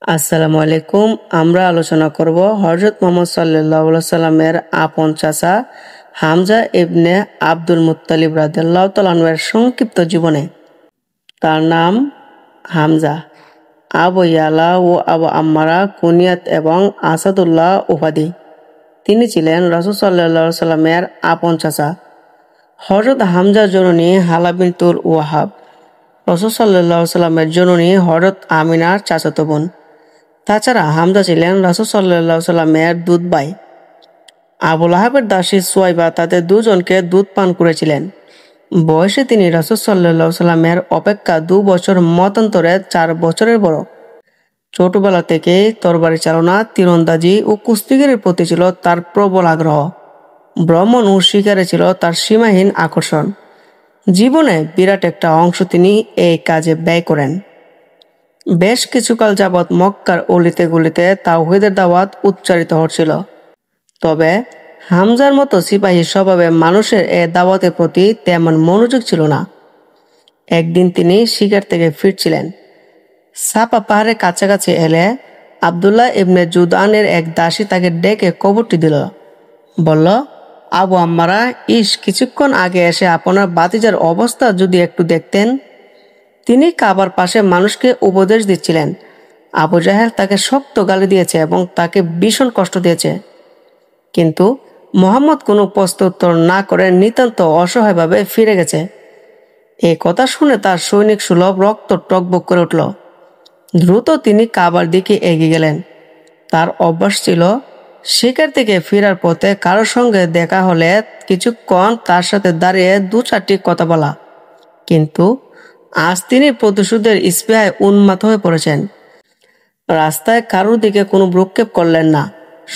আসসালামু আলাইকুম। আমরা আলোচনা করব হযরত মুহাম্মদ সাল্লাল্লাহু আলাইহি সাল্লামের আপন চাচা হামজা ইবনে আব্দুল মুত্তালিব রাদিয়াল্লাহু তাআলা আনহু-এর সংক্ষিপ্ত জীবনে। তার নাম হামজা, আবু ইয়ালা ও আবু আম্মারা কুনিয়াত এবং আসাদুল্লাহ উপাধি। তিনি ছিলেন রাসূল সাল্লাল্লাহু আলাইহি সাল্লামের আপন চাচা। হযরত হামজার জননী হালা বিনতুল ওয়াহাব, রাসূল সাল্লাল্লাহু আলাইহি সাল্লামের জননী হযরত আমিনার চাচাতো বোন। তাছাড়া হামজা ছিলেন রাসূল সাল্লাল্লাহু আলাইহি সাল্লামের দুধ ভাই। আবু লাহাবের দাসী সুয়াইবা তাদের দুজনকে দুধ পান করেছিলেন। বয়সে তিনি রাসূল সাল্লাল্লাহু আলাইহি সাল্লামের অপেক্ষা 2 বছর মতান্তরে 4 বছরের বড়। ছোটবেলা থেকেই তরবারি চালনা, তীরন্দাজি ও কুস্তিগিরির প্রতি ছিল তার প্রবল আগ্রহ। ভ্রমণ ও শিকারে ছিল তার সীমাহীন আকর্ষণ। জীবনে বিরাট একটা অংশ তিনি এই কাজে ব্যয় করেন। বেশ কিছুকাল যাবৎ মক্কার অলিতে গলিতে তাওহীদের দাওয়াত উচ্চারিত হচ্ছিল। তবে হামজার মতো সিপাহী স্বভাবে মানুষের এ দাওয়াতের প্রতি তেমন মনোযোগ ছিল না। একদিন তিনি শিকার থেকে ফিরছিলেন। সাফা পাহাড়ের কাছাকাছি এলে আব্দুল্লাহ ইবনে জুদানের এক দাসী তাকে ডেকে খবরটি দিল। বলল, আবু আম্মারা, কিছুক্ষণ আগে এসে আপনার ভাতিজার অবস্থা যদি একটু দেখতেন। তিনি কাবার পাশে মানুষকে উপদেশ দিচ্ছিলেন। আবু জাহেল তাকে শক্ত গালি দিয়েছে এবং তাকে ভীষণ কষ্ট দিয়েছে। কিন্তু মুহাম্মদ কোনো প্রত্যুত্তর না করে নিতান্ত অসহায়ভাবে ফিরে গেছে। এই কথা শুনে তার সৈনিক সুলভ রক্ত টকবক করে উঠল। দ্রুত তিনি কাবার দিকে এগিয়ে গেলেন। তার অভ্যাস ছিল শিকার থেকে ফেরার পথে কারোর সঙ্গে দেখা হলে কিছুক্ষণ তার সাথে দাঁড়িয়ে 2-4টি কথা বলা। কিন্তু আজ তিনি প্রতিশোধের স্পৃহায় উন্মাদ হয়ে পড়েছেন। রাস্তায় কারোর দিকে কোনো ভ্রুক্ষেপ করলেন না।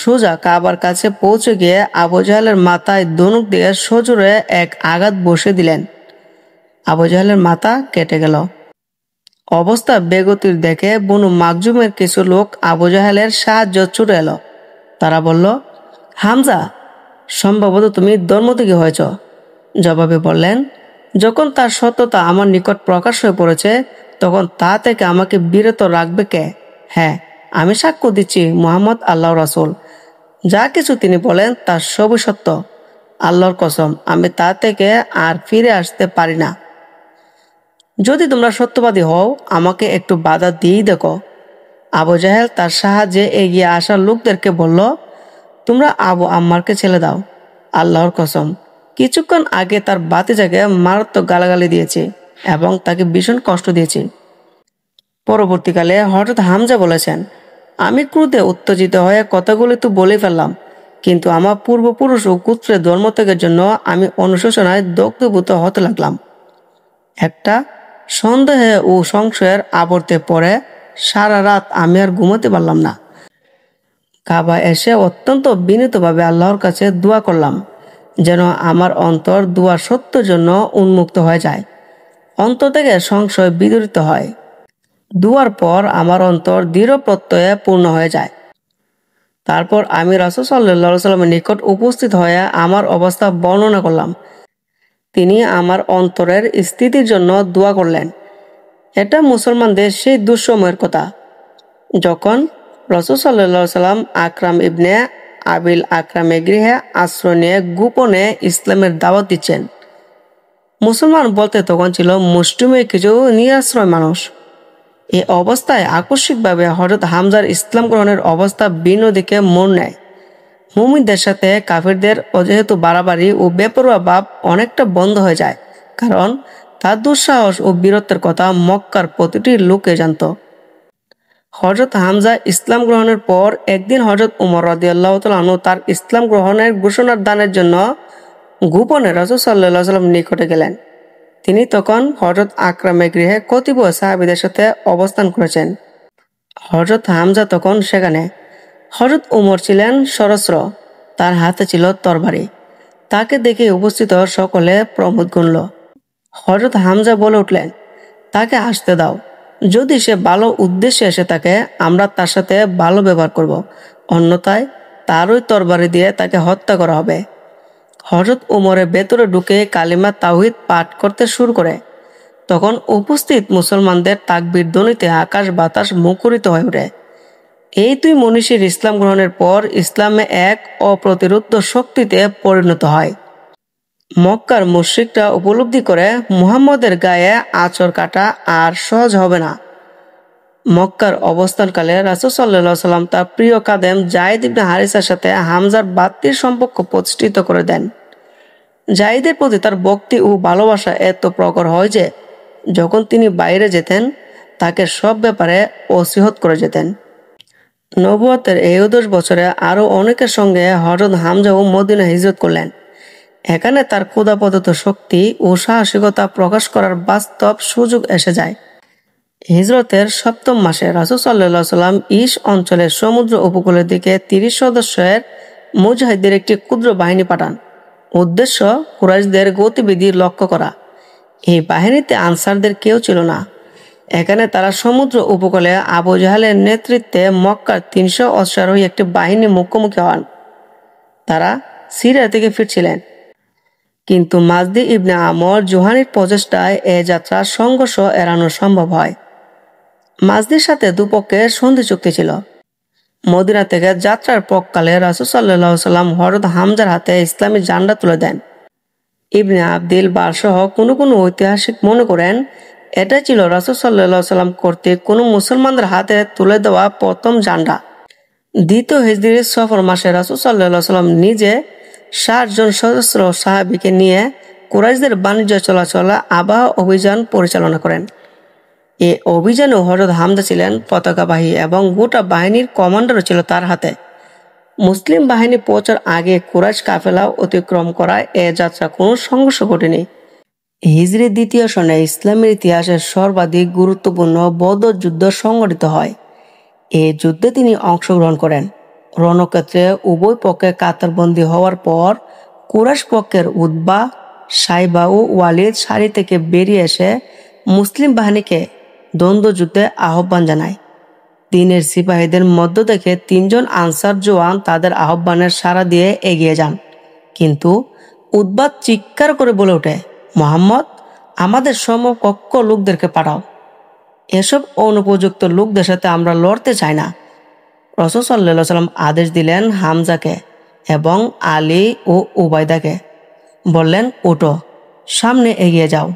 সোজা কাবার কাছে পৌঁছে গিয়ে আবু জাহেলের মাথায় ধনুক দিয়ে সজোরে এক আঘাত বসে দিলেন। আবু জাহেলের মাথা কেটে গেল। অবস্থা বেগতির দেখে বনু মাকজুমের কিছু লোক আবু জাহেলের সাহায্য ছুটে এলো। তারা বলল, হামজা, সম্ভবত তুমি ধর্ম থেকে হয়েছ। জবাবে বললেন, যখন তার সত্যতা আমার নিকট প্রকাশ হয়ে পড়েছে তখন তা থেকে আমাকে বিরত রাখবে কে? হ্যাঁ, আমি সাক্ষ্য দিচ্ছি মুহাম্মদ আল্লাহর রাসূল। যা কিছু তিনি বলেন তা সবই সত্য। আল্লাহর কসম, আমি তা থেকে আর ফিরে আসতে পারি না। যদি তোমরা সত্যবাদী হও আমাকে একটু বাধা দিয়েই দেখো। আবু জাহেল তার সাহায্যে এগিয়ে আসা লোকদেরকে বলল, তোমরা আবু আম্মারকে ছেড়ে দাও। আল্লাহর কসম, কিছুক্ষণ আগে তার ভাতিজাকে মারাত্মক গালাগালি দিয়েছে এবং তাকে ভীষণ কষ্ট দিয়েছে। পরবর্তীকালে হযরত হামজা বলেছেন, আমি ক্রোধে উত্তেজিত হয়ে কথাগুলি তো বলে ফেললাম, কিন্তু আমার পূর্বপুরুষ ও গোত্রের ধর্মত্যাগের জন্য আমি অনুশোচনায় দগ্ধভূত হতে লাগলাম। একটা সন্দেহে ও সংশয়ের আবর্তে পড়ে সারা রাত আমি আর ঘুমাতে পারলাম না। কাবা এসে অত্যন্ত বিনীতভাবে আল্লাহর কাছে দোয়া করলাম যেন আমার অন্তর দোয়া সত্যের জন্য উন্মুক্ত হয়ে যায়, অন্তর থেকে সংশয় বিদরিত হয়। দোয়ার পর আমার অন্তর দৃঢ় প্রত্যয়ে পূর্ণ হয়ে যায়। তারপর আমি রাসূল সাল্লাল্লাহু আলাইহি সাল্লামের নিকট উপস্থিত হয়ে আমার অবস্থা বর্ণনা করলাম। তিনি আমার অন্তরের স্থিতির জন্য দোয়া করলেন। এটা মুসলমানদের সেই দুঃসময়ের কথা, যখন রাসূল সাল্লাল্লাহু আলাইহি সাল্লাম আকরাম ইবনে আবিল আকরামের গৃহে আশ্রয় নিয়ে গোপনে ইসলামের দাওয়াত দিচ্ছেন। মুসলমান বলতে তখন ছিল মুষ্টিমেয় কিছু নিরাশ্রয় মানুষ। এই অবস্থায় আকস্মিকভাবে হযরত হামজার ইসলাম গ্রহণের অবস্থা ভিন্ন দিকে মোড় নেয়। মুমিনদের সাথে কাফিরদের অযেহেতু বাড়াবাড়ি ও বেপরোয়া ভাব অনেকটা বন্ধ হয়ে যায়, কারণ তার দুঃসাহস ও বীরত্বের কথা মক্কার প্রতিটি লোকে জানত। হযরত হামজা ইসলাম গ্রহণের পর একদিন হযরত উমর রাদিয়াল্লাহু তাআলা আনহু তার ইসলাম গ্রহণের ঘোষণা দানের জন্য গোপনে রাসূল সাল্লাল্লাহু আলাইহি ওয়াসাল্লাম নিকটে গেলেন। তিনি তখন হযরত আকরামের গৃহে কতিপয় সাহাবীদের সাথে অবস্থান করেছেন। হযরত হামজা তখন সেখানে। হযরত উমর ছিলেন সশস্ত্র, তার হাতে ছিল তরবারি। তাকে দেখে উপস্থিত সকলে প্রমোদ গুনল। হযরত হামজা বলে উঠলেন, তাকে আসতে দাও। যদি সে ভালো উদ্দেশ্যে এসে থাকে আমরা তার সাথে ভালো ব্যবহার করব, অন্যথায় তারই তরবারি দিয়ে তাকে হত্যা করা হবে। হযরত উমরের ভেতরে ঢুকে কালিমা তাওহীদ পাঠ করতে শুরু করে। তখন উপস্থিত মুসলমানদের তাকবীর ধ্বনিতে আকাশ বাতাস মুখরিত হয়ে ওঠে। এই দুই মনীষীর ইসলাম গ্রহণের পর ইসলামে এক অপ্রতিরোধ শক্তিতে পরিণত হয়। মক্কার মুশরিকরা উপলব্ধি করে মুহাম্মদের গায়ে আঁচড় কাটা আর সহজ হবে না। মক্কার অবস্থানকালে রাসূল সাল্লাল্লাহু আলাইহি ওয়াসাল্লাম তার প্রিয় খাদেম যায়েদ ইবনে হারিসার সাথে হামজার বাত্তির সম্পর্ক প্রতিষ্ঠিত করে দেন। যায়েদের প্রতি তার ভক্তি ও ভালোবাসা এত প্রখর হয় যে যখন তিনি বাইরে যেতেন তাকে সব ব্যাপারে ওসিয়ত করে যেতেন। নবুয়তের এই 10 বছরে আরো অনেকের সঙ্গে হযরত হামজাও মদিনা হিজরত করলেন। এখানে তার ক্ষুধাপ্রদত্ত শক্তি ও সাহসিকতা প্রকাশ করার বাস্তব সুযোগ এসে যায়। হিজরতের 7ম মাসে রাসূল সাল্লাল্লাহু আলাইহি ওয়াসাল্লাম ইস অঞ্চলের সমুদ্র উপকূলের দিকে 30 সদস্যের মুজাহিদদের একটি ক্ষুদ্র বাহিনী পাঠান। উদ্দেশ্য কুরাইশদের গতিবিধি লক্ষ্য করা। এই বাহিনীতে আনসারদের কেউ ছিল না। এখানে তারা সমুদ্র উপকূলে আবু জাহেলের নেতৃত্বে মক্কার 300 অশ্বারোহী একটি বাহিনী মুখোমুখি হন। তারা সিরিয়া থেকে ফিরছিলেন, কিন্তু মাজদি ইবনে আমর জুহানির প্রচেষ্টায় এ যাত্রা সংঘর্ষ এড়ানো সম্ভব হয়। মাজদির সাথে দুপক্ষের সন্ধি চুক্তি ছিল। মদিনা থেকে যাত্রার পরকালে রাসূল সাল্লাল্লাহু আলাইহি ওয়াসাল্লাম হযরত হামজার হাতে ইসলামী ঝান্ডা তুলে দেন। ইবনে আবদিল বার সহ কোনো ঐতিহাসিক মনে করেন এটা ছিল রাসূল সাল্লাল্লাহু আলাইহি ওয়াসাল্লাম কর্তৃক কোনো মুসলমানদের হাতে তুলে দেওয়া প্রথম ঝান্ডা। দ্বিতীয় হিজরি সফর মাসে রাসূল সাল্লাল্লাহু আলাইহি ওয়াসাল্লাম নিজে 60 জন সশস্ত্র সাহাবীকে নিয়ে কুরাইশদের বাণিজ্য চলাচল আবাহ অভিযান পরিচালনা করেন। এই অভিযানে হযরত হামজা ছিলেন পতাকাবাহী এবং গোটা বাহিনীর কমান্ডারও ছিল তার হাতে। মুসলিম বাহিনী পৌঁছার আগে কুরাইশ কাফেলা অতিক্রম করায় এ যাত্রা কোনো সংঘর্ষ ঘটেনি। হিজরি দ্বিতীয় সনে ইসলামের ইতিহাসের সর্বাধিক গুরুত্বপূর্ণ বদর যুদ্ধ সংঘটিত হয়। এই যুদ্ধে তিনি অংশগ্রহণ করেন। রণক্ষেত্রে উভয় পক্ষে কাতারবন্দী হওয়ার পর কুরাইশ পক্ষের উতবা, সাইবা ও ওয়ালিদ সারি থেকে বেরিয়ে এসে মুসলিম বাহিনীকে দ্বন্দ্বযুদ্ধে আহ্বান জানায়। দিনের সিপাহীদের মধ্য থেকে 3 জন আনসার জওয়ান তাদের আহ্বানের সাড়া দিয়ে এগিয়ে যান, কিন্তু উতবা চিৎকার করে বলে ওঠে, মুহাম্মদ, আমাদের সমকক্ষ লোকদেরকে পাঠাও। এসব অনুপযুক্ত লোকদের সাথে আমরা লড়তে চাই না। রাসূল সাল্লাল্লাহু আলাইহি ওয়াসাল্লাম আদেশ দিলেন হামজাকে এবং আলী ও উবাইদাকে, বললেন, ওঠো, সামনে এগিয়ে যাও।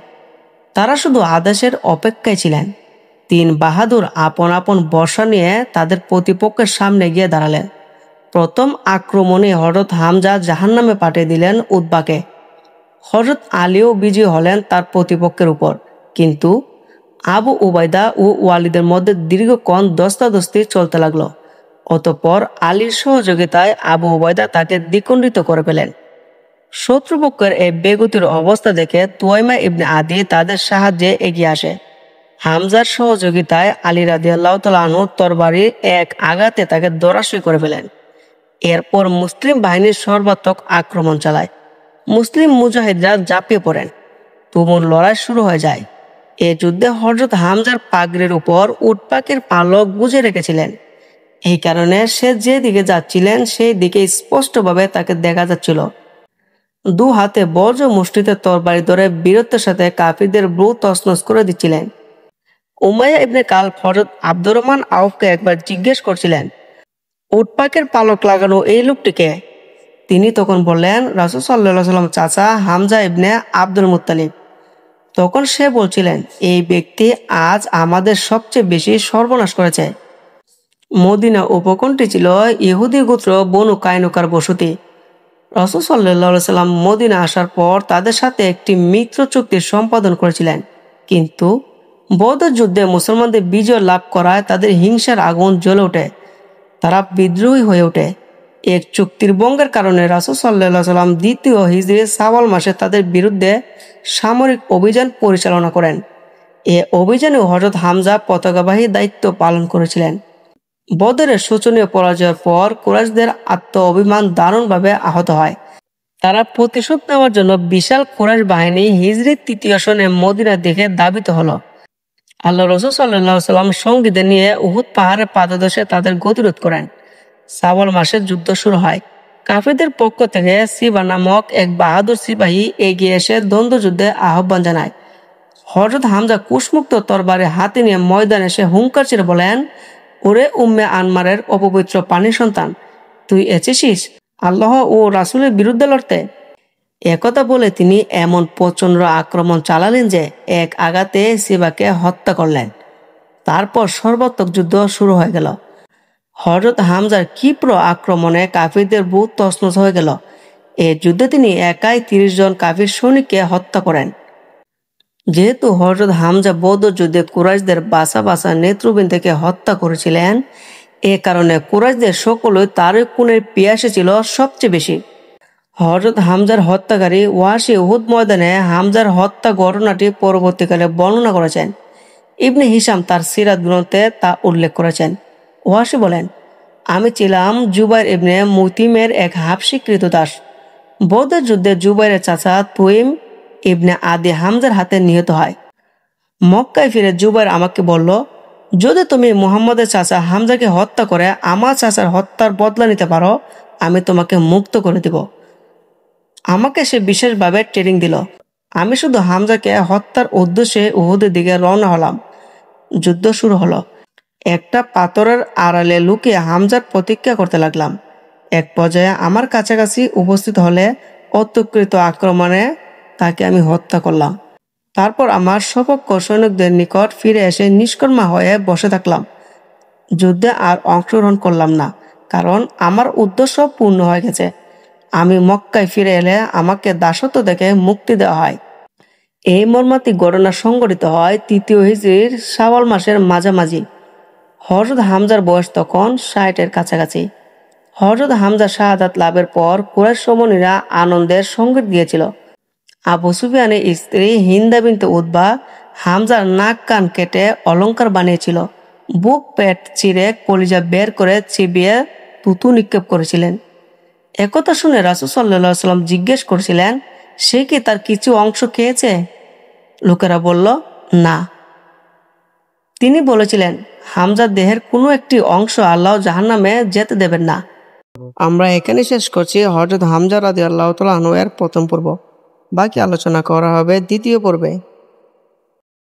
তারা শুধু আদেশের অপেক্ষায় ছিলেন। 3 বাহাদুর আপন আপন বর্শা নিয়ে তাদের প্রতিপক্ষের সামনে গিয়ে দাঁড়ালেন। প্রথম আক্রমণে হযরত হামজা জাহান্নামে পাঠিয়ে দিলেন উতবাকে। হযরত আলীও বিজয়ী হলেন তার প্রতিপক্ষের উপর, কিন্তু আবু উবাইদা ও ওয়ালিদের মধ্যে দীর্ঘক্ষণ দস্তাদস্তি চলতে লাগলো। অতঃপর আলীর সহযোগিতায় আবু উবাইদা তাকে দ্বিখণ্ডিত করে ফেলেন। শত্রুপক্ষের এই বেগতির অবস্থা দেখে তুয়াইমা ইবনে আদি তাদের সাহায্যে এগিয়ে আসে। হামজার সহযোগিতায় আলী রাদিয়াল্লাহু তাআলা আনহু তরবারির এক আঘাতে তাকে ধরাশায়ী করে ফেলেন। এরপর মুসলিম বাহিনীর সর্বাত্মক আক্রমণ চালায়। মুসলিম মুজাহিদরা ঝাঁপিয়ে পড়েন। তুমুল লড়াই শুরু হয়ে যায়। এই যুদ্ধে হযরত হামজার পাগড়ির উপর উট পাখির পালক গুজে রেখেছিলেন। এই কারণে সে যে দিকে যাচ্ছিলেন সেই দিকে স্পষ্টভাবে তাকে দেখা যাচ্ছিল। 2 হাতে বজ্র মুষ্টিতে তরবারি ধরে বীরত্বের সাথে কাফিরদের ব্রু তছনছ করে দিচ্ছিলেন। উমাইয়া ইবনে কালব হযরত আব্দুর রহমান আউফকে একবার জিজ্ঞেস করছিলেন, উট পাখির পালক লাগানো এই লোকটিকে? তিনি তখন বললেন, রাসূল সাল্লাল্লাহু আলাইহি ওয়াসাল্লাম চাচা হামজা ইবনে আব্দুল মুত্তালিব। তখন সে বলছিলেন, এই ব্যক্তি আজ আমাদের সবচেয়ে বেশি সর্বনাশ করেছে। মদিনা উপকণ্ঠে ছিল ইহুদি গোত্র বনু কায়নুকার বসতি। রাসূল সাল্লাল্লাহু আলাইহি ওয়াসাল্লাম মদিনা আসার পর তাদের সাথে একটি মিত্র চুক্তি সম্পাদন করেছিলেন, কিন্তু বদর যুদ্ধে মুসলমানদের বিজয় লাভ করায় তাদের হিংসার আগুন জ্বলে ওঠে। তারা বিদ্রোহী হয়ে ওঠে। এক চুক্তির ভঙ্গের কারণে রাসূল সাল্লাল্লাহু আলাইহি ওয়াসাল্লাম দ্বিতীয় হিজরি শাওয়াল মাসে তাদের বিরুদ্ধে সামরিক অভিযান পরিচালনা করেন। এ অভিযানে হযরত হামজা পতাকাবাহী দায়িত্ব পালন করেছিলেন। বদরের শোচনীয় পরাজয়ের পর কুরাইশদের আত্ম অভিমান দারুণভাবে আহত হয়। তারা প্রতিশোধ নেওয়ার জন্য বিশাল কুরাইশ বাহিনী হিজরির 3য় সনে মদিনার দিকে ধাবিত হলো। আল্লাহ রাসূল সাল্লাল্লাহু আলাইহি ওয়াসাল্লাম সঙ্গীদের নিয়ে উহুদ পাহাড়ের পাদদেশে তাদের গতিরোধ করেন। শাওয়াল মাসে যুদ্ধ শুরু হয়। কাফিরদের পক্ষ থেকে সিবা নামক এক বাহাদুর সিপাহী এগিয়ে এসে দ্বন্দ্বযুদ্ধে আহ্বান জানায়। হযরত হামজা কুশমুক্ত তরবারি হাতে নিয়ে ময়দানে এসে হুঙ্কার ছেড়ে বলেন, ওরে উম্মে আনমারের অপবিত্র পানির সন্তান, তুই এসেছিস আল্লাহ ও রাসূলের বিরুদ্ধে লড়তে? একথা বলে তিনি এমন প্রচণ্ড আক্রমণ চালালেন যে এক আঘাতে সিবাকে হত্যা করলেন। তারপর সর্বাত্মক যুদ্ধ শুরু হয়ে গেল। হযরত হামজার ক্ষিপ্র আক্রমণে কাফিরদের বুক তছনছ হয়ে গেল। এই যুদ্ধে তিনি একাই ৩০ জন কাফির সৈনিককে হত্যা করেন। যেহেতু হযরত হামজা বদর যুদ্ধে কুরাইশদের বাসা বাসা নেতৃবৃন্দকে হত্যা করেছিলেন, এ কারণে কুরাইশদের সকলেই তার খুনের পিয়াসে ছিল সবচেয়ে বেশি। হযরত হামজার হত্যাকারী ওয়াসি উহুদ ময়দানে হামজার হত্যা ঘটনাটি পরবর্তীকালে বর্ণনা করেছেন। ইবনে হিশাম তার সিরাত গ্রন্থে তা উল্লেখ করেছেন। ওয়াসি বলেন, আমি ছিলাম জুবাইর ইবনে মুতিমের এক হাবশী কৃতদাস। বদর যুদ্ধে জুবাইরের চাচা তুইম ইবনে আদি হামজার হাতে নিহত হয়। মক্কায় ফিরে জুবাইর আমাকে বলল, যদি তুমি মুহাম্মদের চাচা হামজাকে হত্যা করে আমার চাচার হত্যার বদলা নিতে পারো, আমি তোমাকে মুক্ত করে দিব। আমাকে সে বিশেষভাবে ট্রেনিং দিল। আমি শুধু হামজাকে হত্যার উদ্দেশ্যে উহুদের দিকে রওনা হলাম। যুদ্ধ শুরু হলো। একটা পাথরের আড়ালে লুকিয়ে হামজার প্রতীক্ষা করতে লাগলাম। এক পর্যায়ে আমার কাছাকাছি উপস্থিত হলে অতর্কিত আক্রমণে তাকে আমি হত্যা করলাম। তারপর আমার সপক্ষ সৈনিকদের নিকট ফিরে এসে নিষ্কর্মা হয়ে বসে থাকলাম। যুদ্ধে আর অংশগ্রহণ করলাম না, কারণ আমার উদ্দেশ্য পূর্ণ হয়ে গেছে। আমি মক্কায় ফিরে এলে আমাকে দাসত্ব থেকে মুক্তি দেওয়া হয়। এই মর্মান্তিক ঘটনা সংঘটিত হয় ৩য় হিজরির শাওয়াল মাসের মাঝামাঝি। হযরত হামজার বয়স তখন ৬০-এর কাছাকাছি। হযরত হামজা শাহাদাত লাভের পর কুরাইশ সমনীরা আনন্দের সঙ্গীত গিয়েছিল। আবু সুফিয়ানের স্ত্রী হিন্দা বিনতে উতবা হামজার নাক কান কেটে অলংকার বানিয়েছিল। বুক পেট চিরে কলিজা বের করে চিবিয়ে থুতু নিক্ষেপ করেছিলেন। একথা শুনে রাসূল সাল্লাল্লাহু আলাইহি ওয়াসাল্লাম জিজ্ঞেস করেছিলেন, সে কি তার কিছু অংশ খেয়েছে? লোকেরা বলল, না। তিনি বলেছিলেন, হামজার দেহের কোনো একটি অংশ আল্লাহ জাহান্নামে যেতে দেবেন না। আমরা এখানে শেষ করছি হযরত হামজা রাদিয়াল্লাহু তাআলা আনহু এর প্রথম পর্ব। বাকি আলোচনা করা হবে দ্বিতীয় পর্বে।